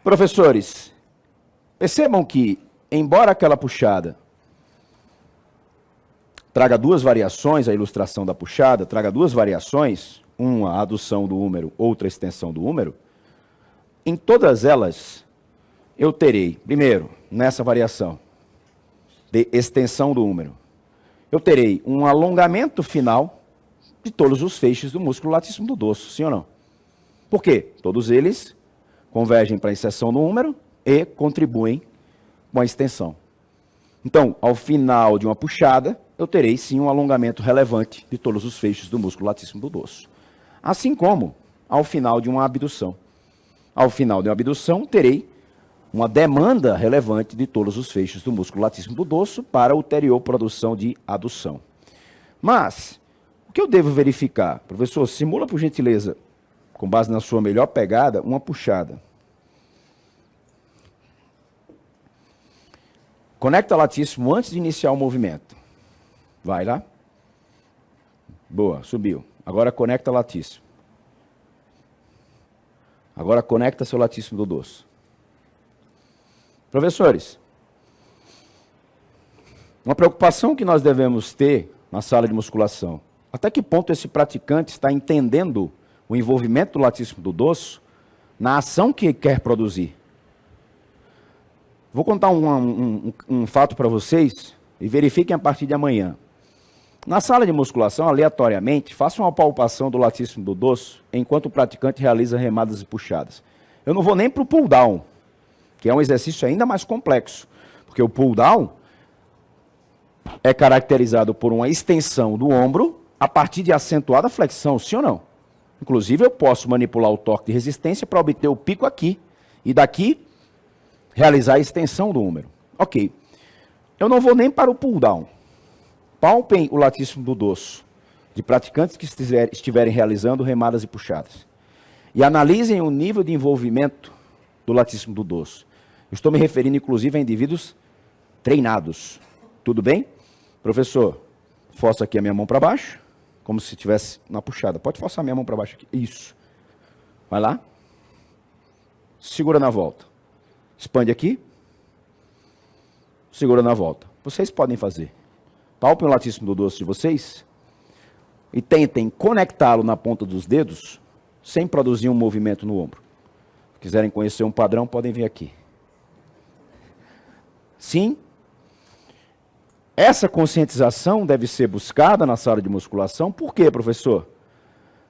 Professores, percebam que, embora aquela puxada traga duas variações, a ilustração da puxada traga duas variações, uma a adução do húmero, outra a extensão do húmero, em todas elas eu terei, primeiro, nessa variação de extensão do húmero, eu terei um alongamento final de todos os feixes do músculo latíssimo do dorso, sim ou não? Por quê? Todos eles convergem para a inserção do húmero e contribuem com a extensão. Então, ao final de uma puxada, eu terei sim um alongamento relevante de todos os feixes do músculo latíssimo do dorso. Assim como ao final de uma abdução. Ao final de uma abdução, terei uma demanda relevante de todos os feixes do músculo latíssimo do dorso para a ulterior produção de adução. Mas, o que eu devo verificar? Professor, simula, por gentileza, com base na sua melhor pegada, uma puxada. Conecta latíssimo antes de iniciar o movimento. Vai lá. Boa, subiu. Agora conecta latíssimo. Agora conecta seu latíssimo do dorso. Professores, uma preocupação que nós devemos ter na sala de musculação, até que ponto esse praticante está entendendo o envolvimento do latíssimo do dorso na ação que quer produzir? Vou contar um fato para vocês e verifiquem a partir de amanhã. Na sala de musculação, aleatoriamente, façam uma palpação do latíssimo do dorso enquanto o praticante realiza remadas e puxadas. Eu não vou nem para o pull down, que é um exercício ainda mais complexo, porque o pull down é caracterizado por uma extensão do ombro a partir de acentuada flexão, sim ou não? Inclusive, eu posso manipular o torque de resistência para obter o pico aqui, e daqui realizar a extensão do húmero. Ok. Eu não vou nem para o pull down. Palpem o latíssimo do dorso de praticantes que estiverem realizando remadas e puxadas. E analisem o nível de envolvimento do latíssimo do dorso. Eu estou me referindo, inclusive, a indivíduos treinados. Tudo bem? Professor, força aqui a minha mão para baixo, como se estivesse na puxada. Pode forçar a minha mão para baixo aqui. Isso. Vai lá. Segura na volta. Expande aqui. Segura na volta. Vocês podem fazer. Palpem o latíssimo do dorso de vocês e tentem conectá-lo na ponta dos dedos sem produzir um movimento no ombro. Se quiserem conhecer um padrão, podem vir aqui. Sim, essa conscientização deve ser buscada na sala de musculação. Por quê, professor?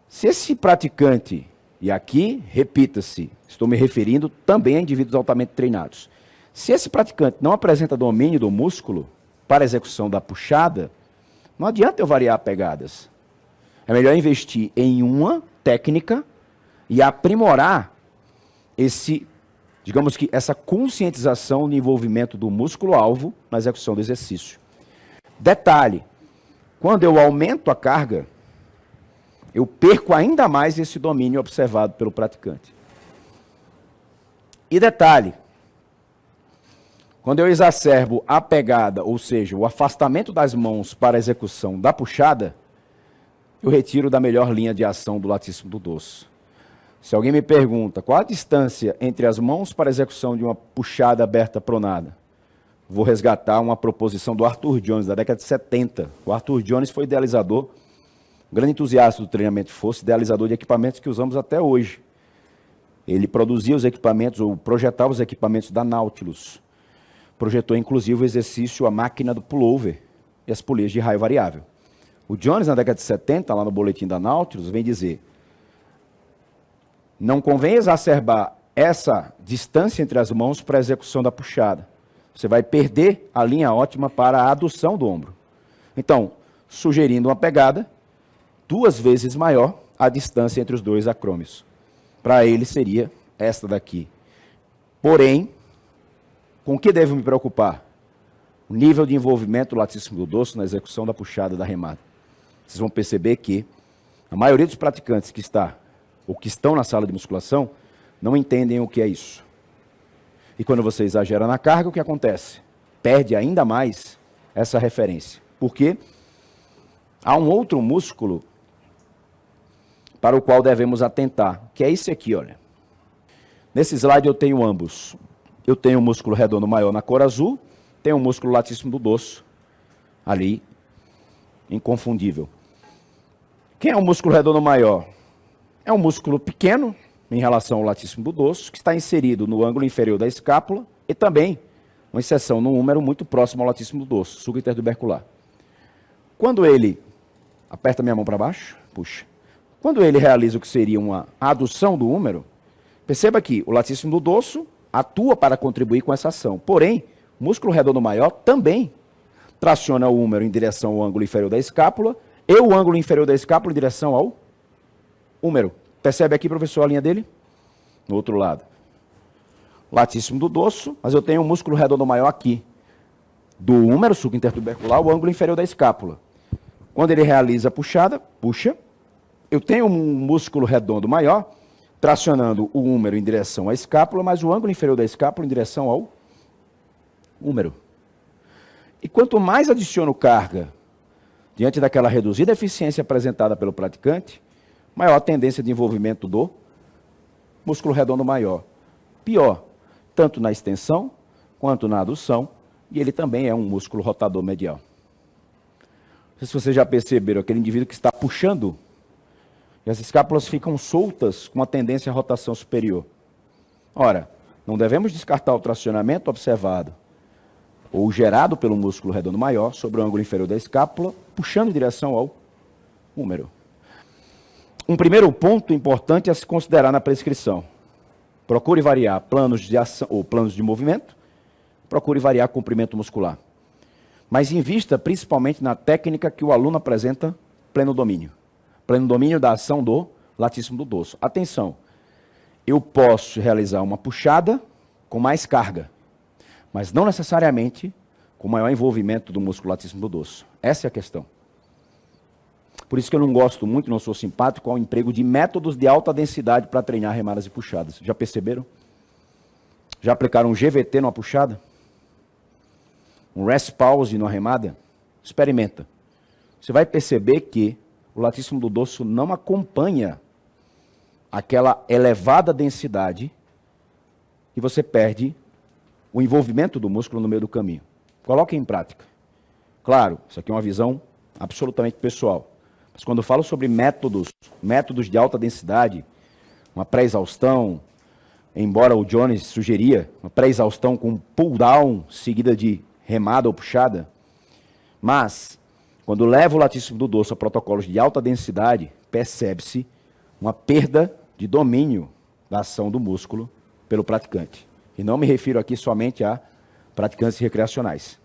Se esse praticante, e aqui, repita-se, estou me referindo também a indivíduos altamente treinados. Se esse praticante não apresenta domínio do músculo para a execução da puxada, não adianta eu variar pegadas. É melhor investir em uma técnica e aprimorar digamos que essa conscientização no envolvimento do músculo-alvo na execução do exercício. Detalhe, quando eu aumento a carga, eu perco ainda mais esse domínio observado pelo praticante. E detalhe, quando eu exacerbo a pegada, ou seja, o afastamento das mãos para a execução da puxada, eu retiro da melhor linha de ação do latíssimo do dorso. Se alguém me pergunta qual a distância entre as mãos para a execução de uma puxada aberta pronada, vou resgatar uma proposição do Arthur Jones, da década de 70. O Arthur Jones foi idealizador, um grande entusiasta do treinamento de força, idealizador de equipamentos que usamos até hoje. Ele produzia os equipamentos, ou projetava os equipamentos da Nautilus. Projetou, inclusive, o exercício, a máquina do pullover e as polias de raio variável. O Jones, na década de 70, lá no boletim da Nautilus, vem dizer: não convém exacerbar essa distância entre as mãos para a execução da puxada. Você vai perder a linha ótima para a adução do ombro. Então, sugerindo uma pegada 2 vezes maior a distância entre os dois acrômios. Para ele seria esta daqui. Porém, com o que devo me preocupar? O nível de envolvimento do latíssimo do dorso na execução da puxada da remada. Vocês vão perceber que a maioria dos praticantes que estão na sala de musculação não entendem o que é isso. E quando você exagera na carga, o que acontece? Perde ainda mais essa referência. Por quê? Há um outro músculo para o qual devemos atentar, que é esse aqui, olha. Nesse slide eu tenho ambos. Eu tenho um músculo redondo maior na cor azul, tenho um músculo latíssimo do dorso ali, inconfundível. Quem é o músculo redondo maior? É um músculo pequeno em relação ao latíssimo do dorso, que está inserido no ângulo inferior da escápula e também uma inserção no húmero muito próximo ao latíssimo do dorso, sulco intertubercular. Quando ele aperta minha mão para baixo, puxa. Quando ele realiza o que seria uma adução do húmero, perceba que o latíssimo do dorso atua para contribuir com essa ação. Porém, o músculo redondo maior também traciona o húmero em direção ao ângulo inferior da escápula e o ângulo inferior da escápula em direção ao húmero. Percebe aqui, professor, a linha dele? No outro lado. Latíssimo do dorso, mas eu tenho um músculo redondo maior aqui. Do húmero, sulco intertubercular, o ângulo inferior da escápula. Quando ele realiza a puxada, puxa, eu tenho um músculo redondo maior, tracionando o húmero em direção à escápula, mas o ângulo inferior da escápula em direção ao húmero. E quanto mais adiciono carga diante daquela reduzida eficiência apresentada pelo praticante, maior a tendência de envolvimento do músculo redondo maior. Pior, tanto na extensão quanto na adução, e ele também é um músculo rotador medial. Não sei se vocês já perceberam, aquele indivíduo que está puxando, e as escápulas ficam soltas com uma tendência à rotação superior. Ora, não devemos descartar o tracionamento observado ou gerado pelo músculo redondo maior sobre o ângulo inferior da escápula, puxando em direção ao húmero. Um primeiro ponto importante a se considerar na prescrição. Procure variar planos de ação ou planos de movimento, procure variar comprimento muscular. Mas invista principalmente na técnica que o aluno apresenta pleno domínio. Pleno domínio da ação do latíssimo do dorso. Atenção, eu posso realizar uma puxada com mais carga, mas não necessariamente com maior envolvimento do músculo latíssimo do dorso. Essa é a questão. Por isso que eu não gosto muito, não sou simpático ao emprego de métodos de alta densidade para treinar remadas e puxadas. Já perceberam? Já aplicaram um GVT numa puxada? Um rest pause numa remada? Experimenta. Você vai perceber que o latíssimo do dorso não acompanha aquela elevada densidade e você perde o envolvimento do músculo no meio do caminho. Coloque em prática. Claro, isso aqui é uma visão absolutamente pessoal. Mas quando eu falo sobre métodos de alta densidade, uma pré-exaustão, embora o Jones sugeria uma pré-exaustão com pull-down seguida de remada ou puxada, mas quando levo o latíssimo do dorso a protocolos de alta densidade, percebe-se uma perda de domínio da ação do músculo pelo praticante. E não me refiro aqui somente a praticantes recreacionais.